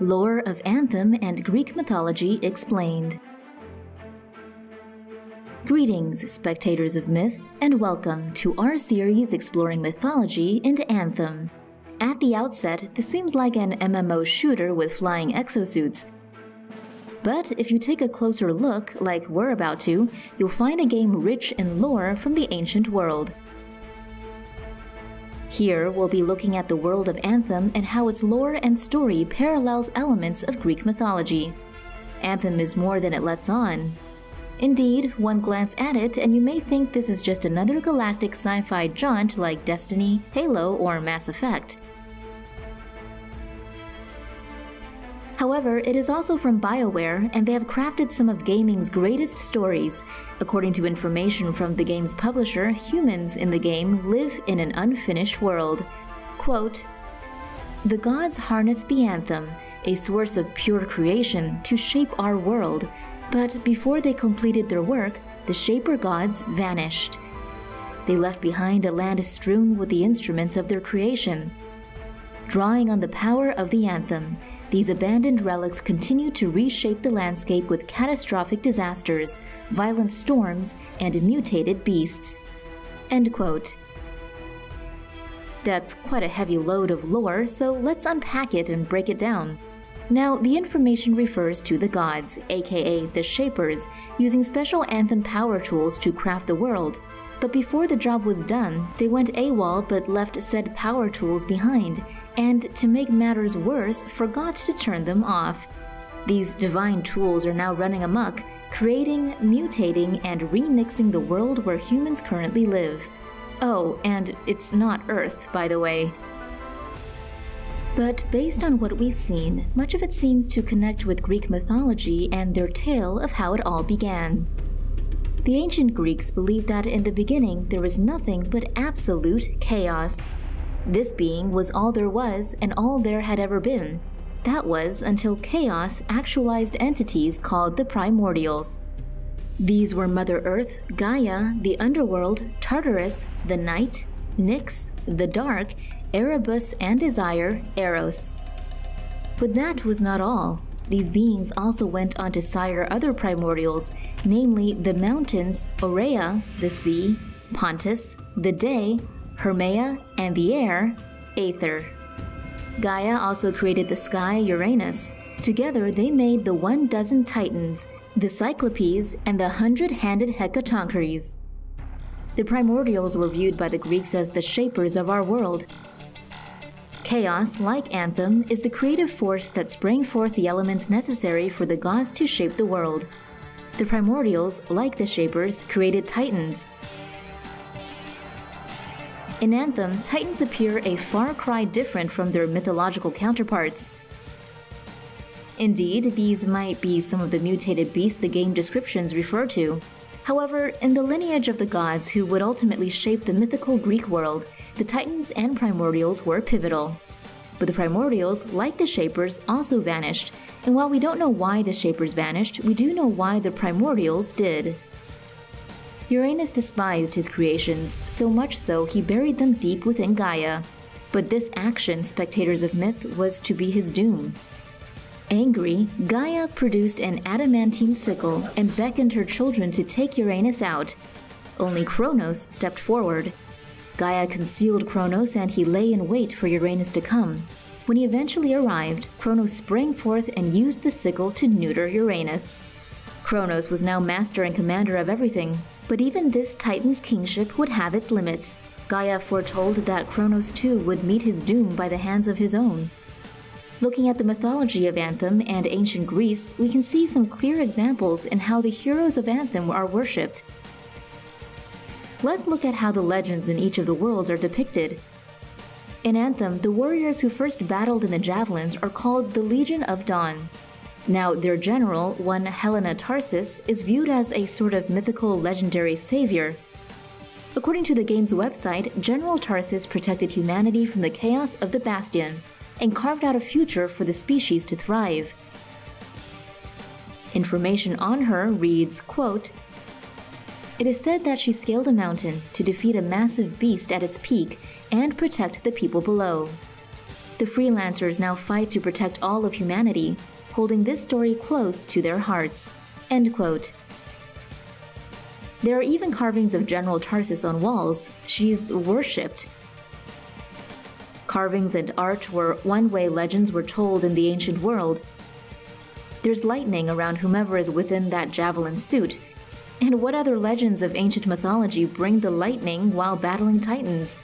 Lore of Anthem and Greek Mythology Explained. Greetings, spectators of myth, and welcome to our series exploring mythology into Anthem. At the outset, this seems like an MMO shooter with flying exosuits. But if you take a closer look, like we're about to, you'll find a game rich in lore from the ancient world. Here, we'll be looking at the world of Anthem and how its lore and story parallels elements of Greek mythology. Anthem is more than it lets on. Indeed, one glance at it and you may think this is just another galactic sci-fi jaunt like Destiny, Halo, or Mass Effect. However, it is also from Bioware, and they have crafted some of gaming's greatest stories. According to information from the game's publisher, humans in the game live in an unfinished world. Quote, "The gods harnessed the Anthem, a source of pure creation, to shape our world. But before they completed their work, the Shaper gods vanished. They left behind a land strewn with the instruments of their creation. Drawing on the power of the Anthem, these abandoned relics continue to reshape the landscape with catastrophic disasters, violent storms, and mutated beasts." End quote. That's quite a heavy load of lore, so let's unpack it and break it down. Now, the information refers to the gods, aka the Shapers, using special Anthem power tools to craft the world. But before the job was done, they went AWOL but left said power tools behind, and to make matters worse, forgot to turn them off. These divine tools are now running amok, creating, mutating, and remixing the world where humans currently live. Oh, and it's not Earth, by the way. But based on what we've seen, much of it seems to connect with Greek mythology and their tale of how it all began. The ancient Greeks believed that in the beginning there was nothing but absolute chaos. This being was all there was and all there had ever been. That was until chaos actualized entities called the Primordials. These were Mother Earth, Gaia, the Underworld, Tartarus, the Night, Nyx, the Dark, Erebus, and Desire, Eros. But that was not all. These beings also went on to sire other primordials, namely the mountains, Aurea, the sea, Pontus, the day, Hermea, and the air, Aether. Gaia also created the sky, Uranus. Together they made the 12 Titans, the Cyclopes, and the 100-handed Hecatoncheires. The primordials were viewed by the Greeks as the shapers of our world. Chaos, like Anthem, is the creative force that sprang forth the elements necessary for the gods to shape the world. The primordials, like the Shapers, created Titans. In Anthem, Titans appear a far cry different from their mythological counterparts. Indeed, these might be some of the mutated beasts the game descriptions refer to. However, in the lineage of the gods who would ultimately shape the mythical Greek world, the Titans and Primordials were pivotal. But the Primordials, like the Shapers, also vanished, and while we don't know why the Shapers vanished, we do know why the Primordials did. Uranus despised his creations, so much so he buried them deep within Gaia. But this action, spectators of myth, was to be his doom. Angry, Gaia produced an adamantine sickle and beckoned her children to take Uranus out. Only Cronos stepped forward. Gaia concealed Cronos and he lay in wait for Uranus to come. When he eventually arrived, Cronos sprang forth and used the sickle to neuter Uranus. Cronos was now master and commander of everything, but even this Titan's kingship would have its limits. Gaia foretold that Cronos too would meet his doom by the hands of his own. Looking at the mythology of Anthem and ancient Greece, we can see some clear examples in how the heroes of Anthem are worshipped. Let's look at how the legends in each of the worlds are depicted. In Anthem, the warriors who first battled in the Javelins are called the Legion of Dawn. Now, their general, one Helena Tarsis, is viewed as a sort of mythical legendary savior. According to the game's website, General Tarsis protected humanity from the chaos of the Bastion, and carved out a future for the species to thrive. Information on her reads, quote, "It is said that she scaled a mountain to defeat a massive beast at its peak and protect the people below. The Freelancers now fight to protect all of humanity, holding this story close to their hearts." End quote. There are even carvings of General Tarsis on walls. She's worshipped. Carvings and art were one way legends were told in the ancient world. There's lightning around whomever is within that Javelin suit. And what other legends of ancient mythology bring the lightning while battling titans?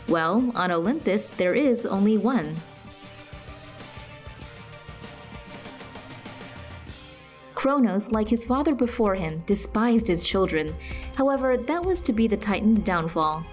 Well, on Olympus, there is only one. Cronos, like his father before him, despised his children. However, that was to be the Titan's downfall.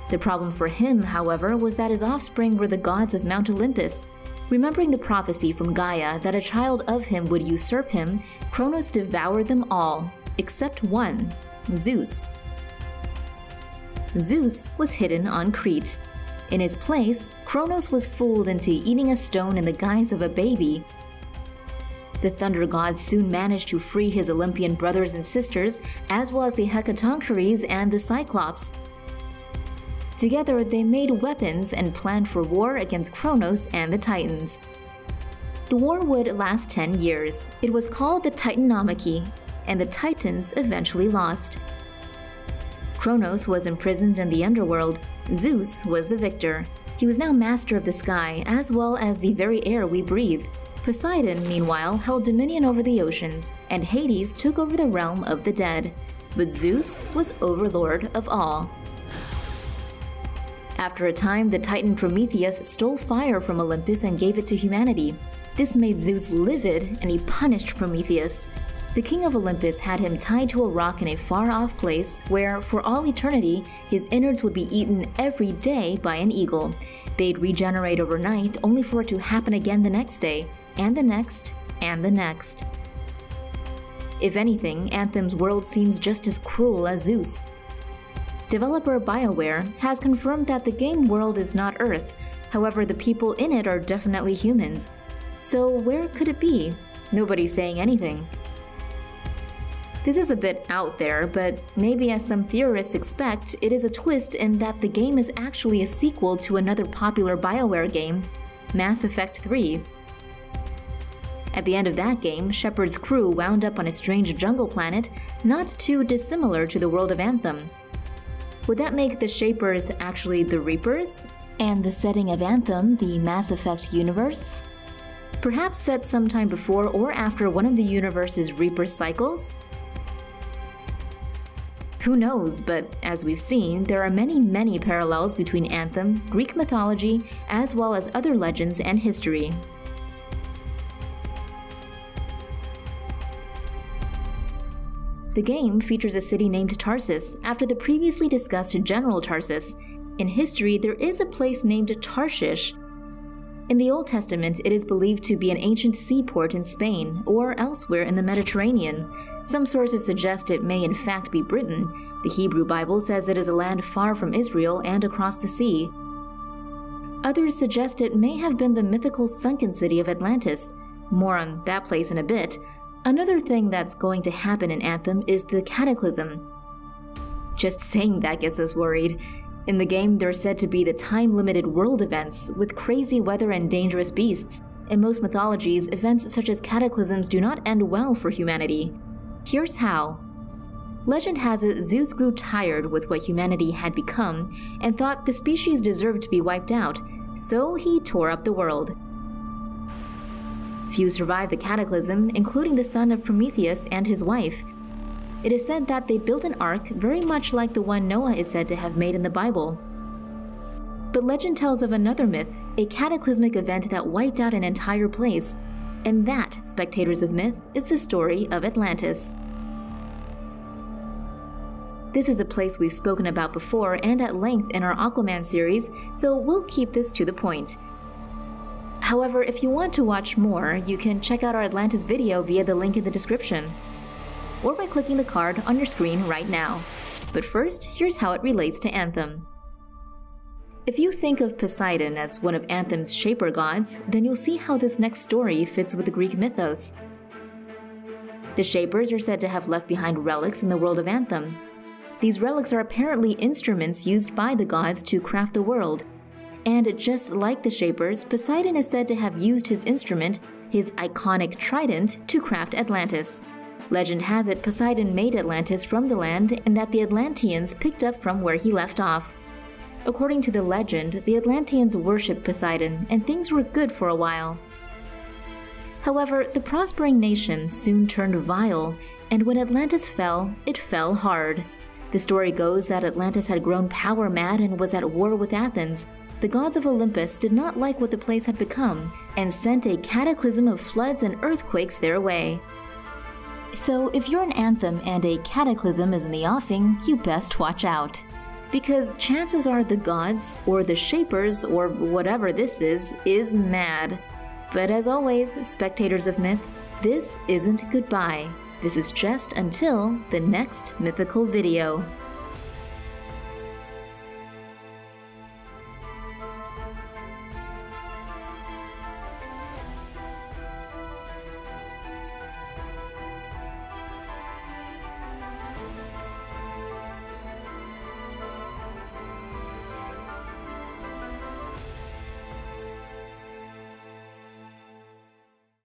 The problem for him, however, was that his offspring were the gods of Mount Olympus. Remembering the prophecy from Gaia that a child of him would usurp him, Cronos devoured them all, except one, Zeus. Zeus was hidden on Crete. In his place, Cronos was fooled into eating a stone in the guise of a baby. The thunder god soon managed to free his Olympian brothers and sisters, as well as the Hecatoncheires and the Cyclops. Together, they made weapons and planned for war against Cronos and the Titans. The war would last 10 years. It was called the Titanomachy, and the Titans eventually lost. Cronos was imprisoned in the underworld. Zeus was the victor. He was now master of the sky, as well as the very air we breathe. Poseidon, meanwhile, held dominion over the oceans, and Hades took over the realm of the dead. But Zeus was overlord of all. After a time, the Titan Prometheus stole fire from Olympus and gave it to humanity. This made Zeus livid, and he punished Prometheus. The king of Olympus had him tied to a rock in a far-off place where, for all eternity, his innards would be eaten every day by an eagle. They'd regenerate overnight, only for it to happen again the next day, and the next, and the next. If anything, Anthem's world seems just as cruel as Zeus. Developer Bioware has confirmed that the game world is not Earth. However, the people in it are definitely humans. So where could it be? Nobody's saying anything. This is a bit out there, but maybe as some theorists expect, it is a twist in that the game is actually a sequel to another popular Bioware game, Mass Effect 3. At the end of that game, Shepard's crew wound up on a strange jungle planet, not too dissimilar to the world of Anthem. Would that make the Shapers actually the Reapers? And the setting of Anthem the Mass Effect universe? Perhaps set sometime before or after one of the universe's Reaper cycles? Who knows, but as we've seen, there are many parallels between Anthem, Greek mythology, as well as other legends and history. The game features a city named Tarsis, after the previously discussed General Tarsis. In history, there is a place named Tarshish. In the Old Testament, it is believed to be an ancient seaport in Spain, or elsewhere in the Mediterranean. Some sources suggest it may in fact be Britain. The Hebrew Bible says it is a land far from Israel and across the sea. Others suggest it may have been the mythical sunken city of Atlantis. More on that place in a bit. Another thing that's going to happen in Anthem is the Cataclysm. Just saying that gets us worried. In the game, they're said to be the time-limited world events, with crazy weather and dangerous beasts. In most mythologies, events such as cataclysms do not end well for humanity. Here's how. Legend has it Zeus grew tired with what humanity had become, and thought the species deserved to be wiped out, so he tore up the world. Few survived the cataclysm, including the son of Prometheus and his wife. It is said that they built an ark very much like the one Noah is said to have made in the Bible. But legend tells of another myth, a cataclysmic event that wiped out an entire place. And that, spectators of myth, is the story of Atlantis. This is a place we've spoken about before and at length in our Aquaman series, so we'll keep this to the point. However, if you want to watch more, you can check out our Atlantis video via the link in the description, or by clicking the card on your screen right now. But first, here's how it relates to Anthem. If you think of Poseidon as one of Anthem's shaper gods, then you'll see how this next story fits with the Greek mythos. The Shapers are said to have left behind relics in the world of Anthem. These relics are apparently instruments used by the gods to craft the world. And just like the Shapers, Poseidon is said to have used his instrument, his iconic trident, to craft Atlantis. Legend has it Poseidon made Atlantis from the land and that the Atlanteans picked up from where he left off. According to the legend, the Atlanteans worshipped Poseidon and things were good for a while. However, the prospering nation soon turned vile, and when Atlantis fell, it fell hard. The story goes that Atlantis had grown power-mad and was at war with Athens. The gods of Olympus did not like what the place had become and sent a cataclysm of floods and earthquakes their way. So if you're an Anthem and a cataclysm is in the offing, you best watch out. Because chances are the gods, or the Shapers, or whatever this is mad. But as always, spectators of myth, this isn't goodbye. This is just until the next mythical video.